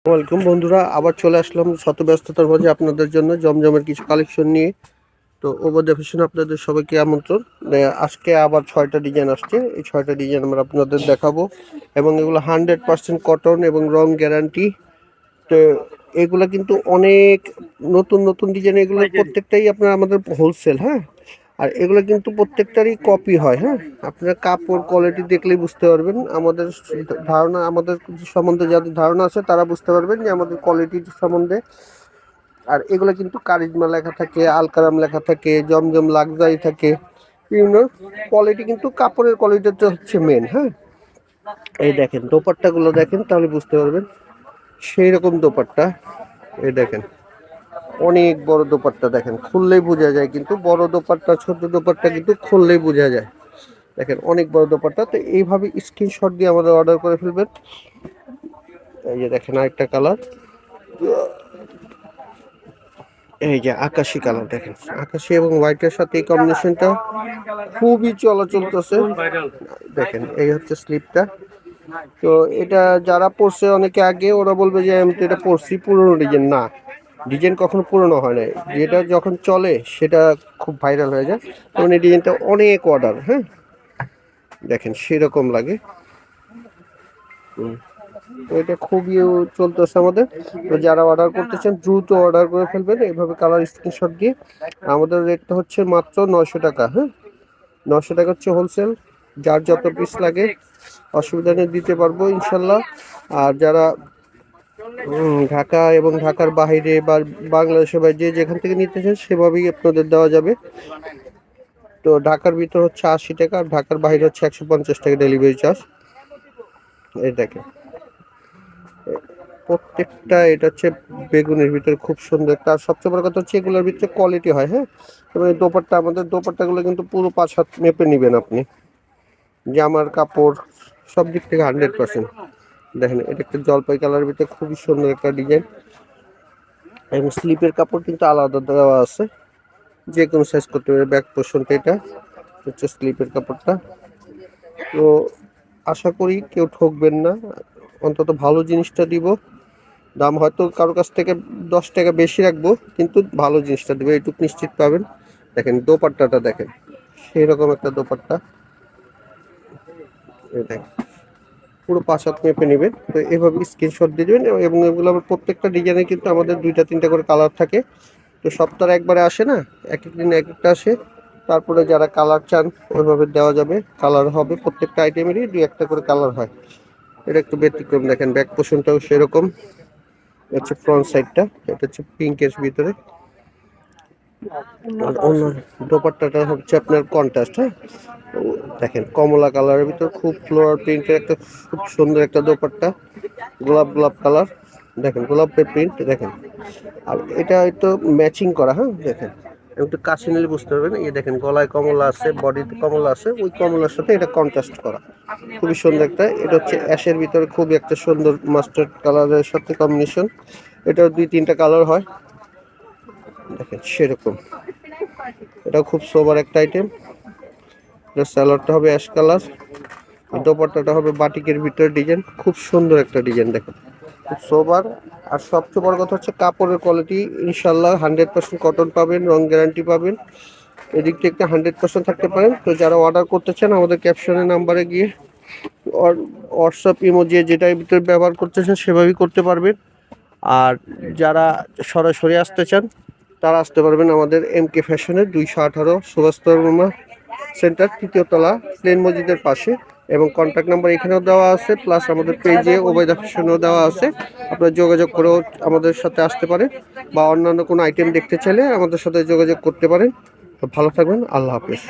Welcome বন্ধুরা, আবার চলে আসলাম শত ব্যস্ততার মাঝে আপনাদের জন্য জমজমের কিছু কালেকশন নিয়ে। তো ওভার ফ্যাশন আপনাদের সবাইকে আমন্ত্রণ। আজকে আবার 6টা ডিজাইন আসছে, এই 6টা ডিজাইন আমরা আপনাদের দেখাবো এবং এগুলো 100% কটন এবং রং গ্যারান্টি। তো এগুলা কিন্তু অনেক নতুন নতুন ডিজাইন, এগুলো প্রত্যেকটাই আপনার আমাদের হোলসেল। হ্যাঁ, আর এগুলো কিন্তু প্রত্যেকটারই কপি হয়। হ্যাঁ, আপনারা কাপড় কোয়ালিটি দেখলেই বুঝতে পারবেন। আমাদের ধারণা, আমাদের সম্বন্ধে যাদের ধারণা আছে তারা বুঝতে পারবেন যে আমাদের কোয়ালিটির সম্বন্ধে। আর এগুলো কিন্তু কারিজমা লেখা থাকে, আলকারাম লেখা থাকে, জমজম লাক্সারি থাকে, বিভিন্ন কোয়ালিটি। কিন্তু কাপড়ের কোয়ালিটিটা হচ্ছে মেন। হ্যাঁ, এই দেখেন দোপাট্টাগুলো দেখেন, তাহলে বুঝতে পারবেন সেই রকম দোপাট্টা। এই দেখেন অনেক বড় দোপাট্টা, দেখেন খুললেই বোঝা যায়। কিন্তু বড় দোপাট্টা ছোট দোপাট্টা কিন্তু খুললেই বোঝা যায়। দেখেন অনেক বড় দোপাট্টা। তো এইভাবে স্ক্রিনশট দিয়ে আমাদের অর্ডার করে ফেলবেন। এই যে দেখেন আরেকটা কালার, এই যে আকাশি কালার। দেখেন আকাশি এবং হোয়াইটের সাথে এই কম্বিনেশনটা খুবই চলতেছে। দেখেন এই হচ্ছে স্লিপটা। তো এটা যারা পড়ছে অনেকে আগে, ওরা বলবে যে আমি তো এটা পড়ছি, পুরোনো ডিজাইন না। ডিজাইন কখনো পুরনো হয় না, যেটা যখন চলে সেটা খুব ভাইরাল হয়ে যায়। তখন এই ডিজাইনটা অনেক অর্ডার। হ্যাঁ, দেখেন সেরকম লাগে। তো এটা খুবই চলতেছে আমাদের। তো যারা অর্ডার করতে চান দ্রুত অর্ডার করে ফেলবেন এইভাবে কালার স্ক্রিনশট দিয়ে। আমাদের রেটটা হচ্ছে মাত্র 900 টাকা। হ্যাঁ, 900 টাকা হচ্ছে হোলসেল। যার যত পিস লাগে অসুবিধা নেই, দিতে পারবো ইনশাল্লাহ। আর যারা ঢাকা এবং ঢাকার বাইরে বা বাংলাদেশের বাইরে যে যেখান থেকে নিতে চান সেভাবেই আপনাদের দেওয়া যাবে। তো ঢাকার ভিতর হচ্ছে 80 টাকা, আর ঢাকার বাইরে হচ্ছে 150 টাকা ডেলিভারি চার্জ। এই দেখেন প্রত্যেকটা, এটা হচ্ছে বেগুনের ভিতরে খুব সুন্দর। তার সবচেয়ে বড় কথা হচ্ছে এগুলোর ভিতরে কোয়ালিটি হয়। হ্যাঁ, এবং এই দোপাট্টা, আমাদের দোপাট্টাগুলো কিন্তু পুরো 5 হাত মেপে নেবেন আপনি। জামার কাপড় সব দিক থেকে 100%। দেখেন এটা একটা জলপাই কালারের ভিতরে খুবই সুন্দর একটা ডিজাইন, এবং স্লিপের কাপড় কিন্তু আলাদা দেওয়া আছে, যে কোনো সাইজ করতে পারে। ব্যাক পোর্শনটা এটা হচ্ছে স্লিপের কাপড়টা। তো আশা করি কেউ ঠকবেন না, অন্তত ভালো জিনিসটা দিব। দাম হয়তো কারো কাছ থেকে 10 টাকা বেশি রাখবো, কিন্তু ভালো জিনিসটা দেবো, এইটুকু নিশ্চিত পাবেন। দেখেন দোপাট্টাটা দেখেন, সেই রকম একটা দোপাট্টা। এই দেখেন পুরো 5 হাত মেপে নেবেন। তো এভাবে স্ক্রিনশট দিয়ে দেবেন, এবং এগুলো আবার প্রত্যেকটা ডিজাইনে কিন্তু আমাদের 2টা 3টা করে কালার থাকে। তো সপ্তাহে একবারে আসে না, এক এক দিন এক একটা আসে। তারপরে যারা কালার চান ওইভাবে দেওয়া যাবে, কালার হবে। প্রত্যেকটা আইটেমেরই 2-1টা করে কালার হয়। এটা একটু ব্যতিক্রম। দেখেন ব্যাক পোর্শনটাও সেরকম, হচ্ছে ফ্রন্ট সাইডটা, এটা হচ্ছে পিঙ্কের ভিতরে। আর অন্য দোপাট্টাটা হচ্ছে আপনার কন্ট্রাস্ট। হ্যাঁ, দেখেন কমলা কালারের ভিতর খুব ফ্লোরাল প্রিন্টের একটা খুব সুন্দর একটা দোপাট্টা, গোলাপ গোলাপ কালার। দেখেন গোলাপের প্রিন্ট দেখেন। আর এটা হয়তো ম্যাচিং করা। হ্যাঁ, দেখেন একটু কাছে নিলে বুঝতে পারবেন। এই দেখেন গলায় কমলা আছে, বডিতে কমলা আছে, ওই কমলার সাথে এটা কন্ট্রাস্ট করা, খুবই সুন্দর একটা। এটা হচ্ছে অ্যাশের ভিতরে খুবই একটা সুন্দর মাস্টার্ড কালারের সাথে কম্বিনেশন। এটাও 2-3টা কালার হয়। দেখেন সেরকম, এটাও খুব সোবার একটা আইটেম। এটা স্যালাডটা হবে অ্যাশ কালার, দোপাট্টাটা হবে বাটিকের ভিতরে ডিজাইন, খুব সুন্দর একটা ডিজাইন। দেখেন খুব সোবার। আর সবচেয়ে বড় কথা হচ্ছে কাপড়ের কোয়ালিটি ইনশাল্লাহ 100% কটন পাবেন, রং গ্যারান্টি পাবেন। এদিক থেকে 100% থাকতে পারেন। তো যারা অর্ডার করতে চান আমাদের ক্যাপশনের নাম্বারে গিয়ে হোয়াটসঅ্যাপ ইমো যে যেটার ভিতরে ব্যবহার করতে চান সেভাবেই করতে পারবেন। আর যারা সরাসরি আসতে চান তারা আসতে পারবেন আমাদের MK ফ্যাশনের 218 সুভাষতর্মা সেন্টার, 3য় তলা, প্লেন মসজিদের পাশে। এবং কন্ট্যাক্ট নাম্বার এখানেও দেওয়া আছে, প্লাস আমাদের পেজে ওবায়দা ফ্যাশনেও দেওয়া আছে। আপনারা যোগাযোগ করেও আমাদের সাথে আসতে পারেন, বা অন্যান্য কোনো আইটেম দেখতে চাইলে আমাদের সাথে যোগাযোগ করতে পারেন। তো ভালো থাকবেন, আল্লাহ হাফেজ।